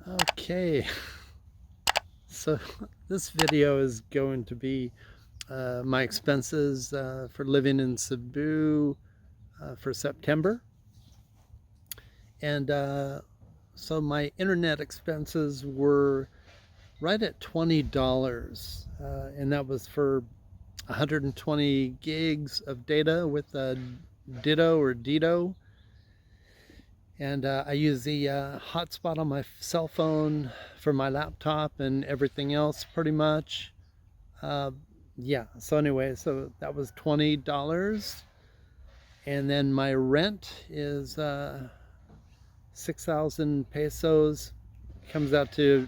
Okay, so this video is going to be my expenses for living in Cebu for September. And so my internet expenses were right at $20, and that was for 120 gigs of data with Ditto or Dito. And I use the hotspot on my cell phone for my laptop and everything else pretty much. Uh, yeah, so anyway, so that was $20. And then my rent is 6,000 pesos. Comes out to,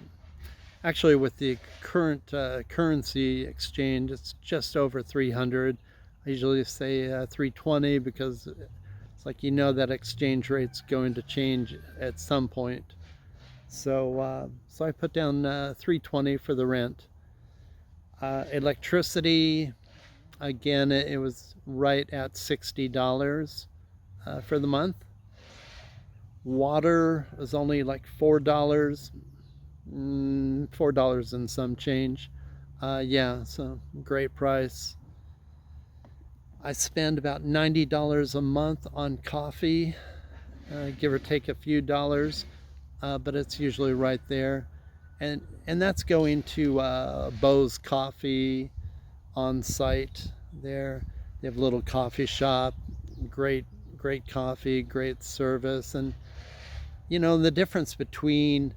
actually, with the current currency exchange, it's just over 300. I usually say 320 because it's like that exchange rate's going to change at some point. So I put down 320 for the rent. Electricity, again, it was right at $60 for the month. Water was only like $4, $4 and some change. Yeah, so great price. I spend about $90 a month on coffee, give or take a few dollars, but it's usually right there. And that's going to Bo's Coffee on site there. They have a little coffee shop, great coffee, great service. And the difference between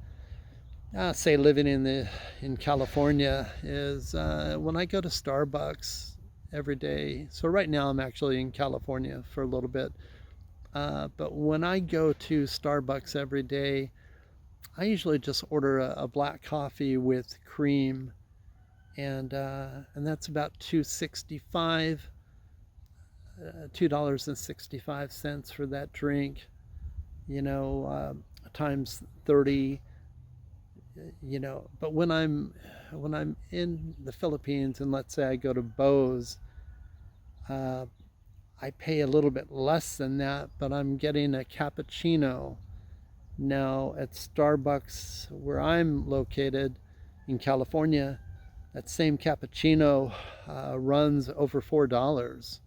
say living in California is when I go to Starbucks every day. So right now I'm actually in California for a little bit. But when I go to Starbucks every day, I usually just order a black coffee with cream, and that's about $2.65 for that drink. Times 30. But when I'm in the Philippines and let's say I go to Bo's, I pay a little bit less than that, but I'm getting a cappuccino. Now at Starbucks where I'm located in California, that same cappuccino runs over $4.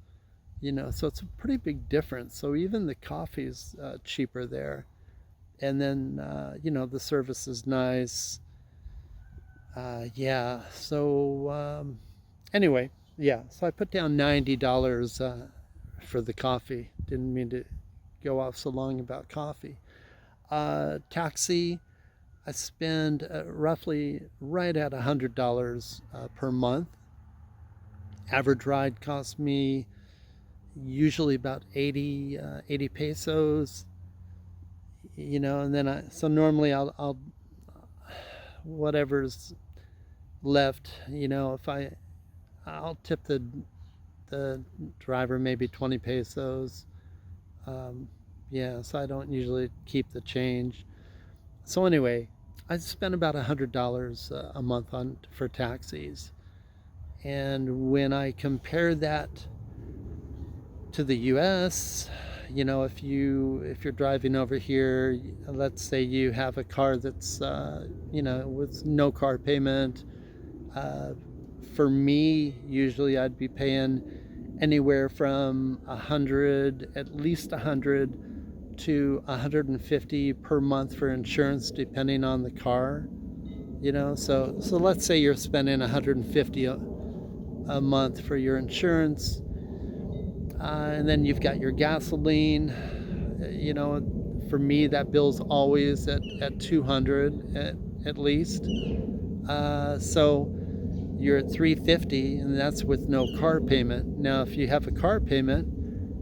So it's a pretty big difference. So even the coffee's cheaper there. And then the service is nice. Yeah. So anyway, yeah. So I put down $90 for the coffee. Didn't mean to go off so long about coffee. Taxi, I spend roughly right at $100 per month. Average ride costs me usually about 80 pesos. And then so normally I'll whatever's left, if I'll tip the driver maybe 20 pesos. Yeah, so I don't usually keep the change. So anyway, I spend about $100 a month for taxis. And when I compare that to the US, if you're driving over here, let's say you have a car that's with no car payment. For me, usually I'd be paying anywhere from at least 100 to 150 per month for insurance, depending on the car. So let's say you're spending 150 a month for your insurance. And then you've got your gasoline. For me, that bill's always at 200 at least. So you're at 350, and that's with no car payment. Now, if you have a car payment,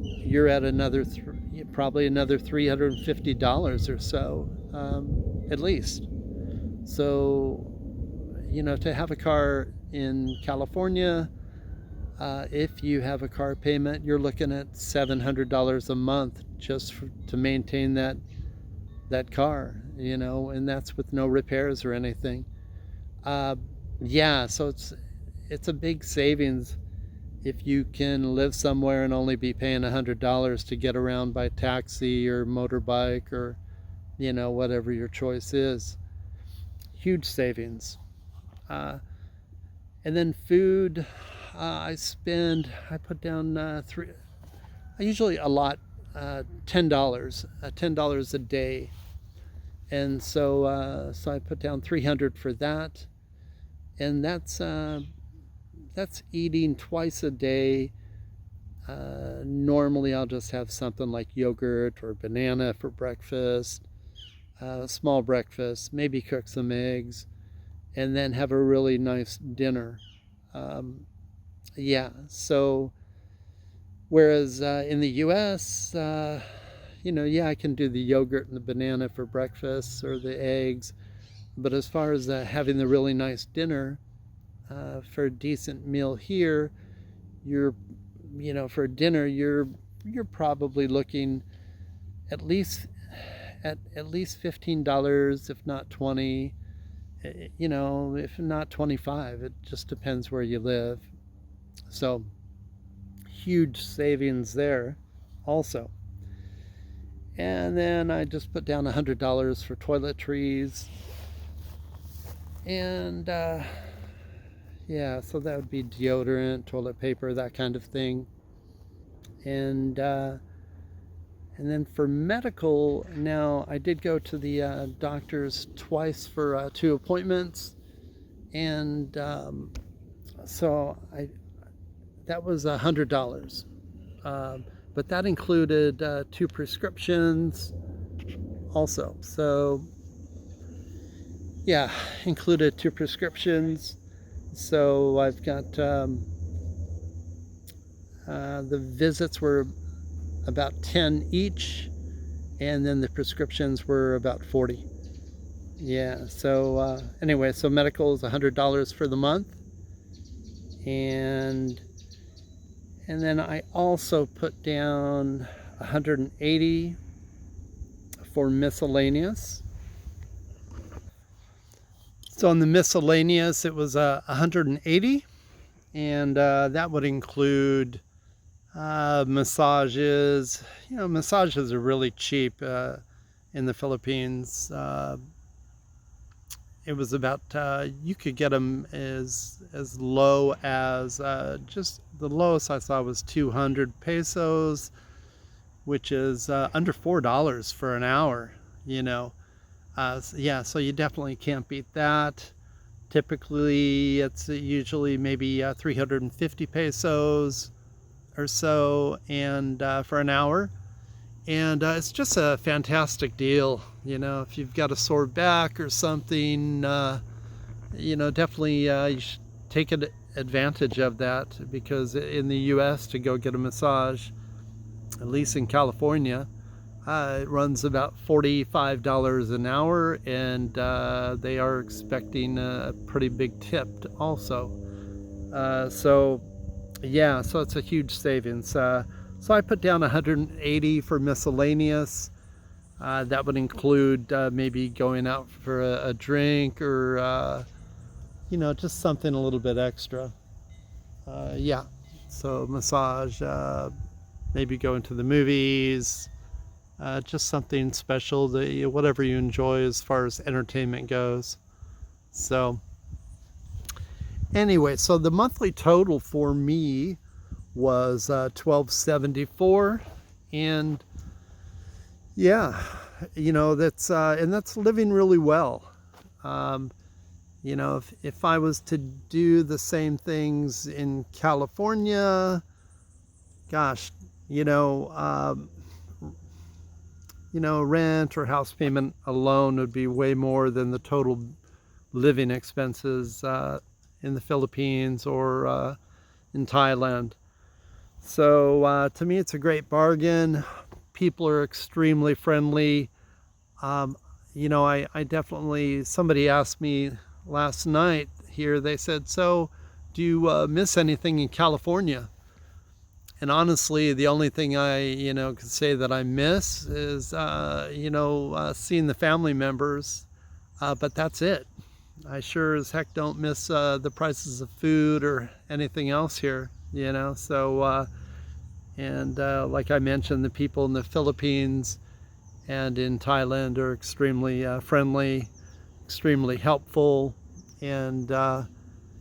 you're at probably another $350 or so, at least. So, to have a car in California, if you have a car payment, you're looking at $700 a month just to maintain that car, and that's with no repairs or anything. Yeah, so it's a big savings if you can live somewhere and only be paying $100 to get around by taxi or motorbike or whatever your choice is. huge savings. And then food, I put down I usually allot $10 a day. And so I put down 300 for that. And that's eating twice a day. Normally I'll just have something like yogurt or banana for breakfast, small breakfast, maybe cook some eggs, and then have a really nice dinner. Yeah, so whereas in the US, yeah, I can do the yogurt and the banana for breakfast or the eggs, but as far as having the really nice dinner, for a decent meal here, for dinner, you're probably looking at least $15, if not 20, if not 25. It just depends where you live. So huge savings there also. And then I just put down $100 for toiletries. And yeah, so that would be deodorant, toilet paper, that kind of thing. And then for medical, now I did go to the doctor's twice for 2 appointments, and so that was $100, but that included 2 prescriptions also. So yeah, included 2 prescriptions. So I've got the visits were about 10 each, and then the prescriptions were about 40. Yeah, so anyway, so medical is $100 for the month. And then I also put down $180 for miscellaneous. So on the miscellaneous, it was $180, and that would include massages. Massages are really cheap in the Philippines. It was about, you could get them as low as, just the lowest I saw was 200 pesos, which is under $4 for an hour, yeah, so you definitely can't beat that. Typically, it's usually maybe 350 pesos or so, and for an hour. And it's just a fantastic deal. If you've got a sore back or something, definitely you should take advantage of that, because in the US, to go get a massage, at least in California, it runs about $45 an hour, and they are expecting a pretty big tip also. So yeah, so it's a huge savings. So I put down $180 for miscellaneous. That would include maybe going out for a drink, or just something a little bit extra. Yeah, so massage, maybe going to the movies, just something special, whatever you enjoy as far as entertainment goes. So anyway, so the monthly total for me was $12.74, and yeah, that's living really well. If I was to do the same things in California, gosh, rent or house payment alone would be way more than the total living expenses in the Philippines or in Thailand. So to me, it's a great bargain. People are extremely friendly. I definitely, somebody asked me last night here, they said, so do you miss anything in California? And honestly, the only thing I, could say that I miss is, seeing the family members, but that's it. I sure as heck don't miss the prices of food or anything else here, so, and like I mentioned, the people in the Philippines and in Thailand are extremely friendly. extremely helpful, and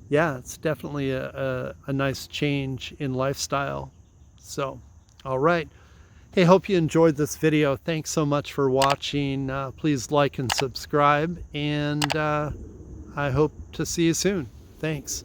yeah, it's definitely a nice change in lifestyle. So, all right. Hey, hope you enjoyed this video. Thanks so much for watching. Please like and subscribe, and I hope to see you soon. Thanks.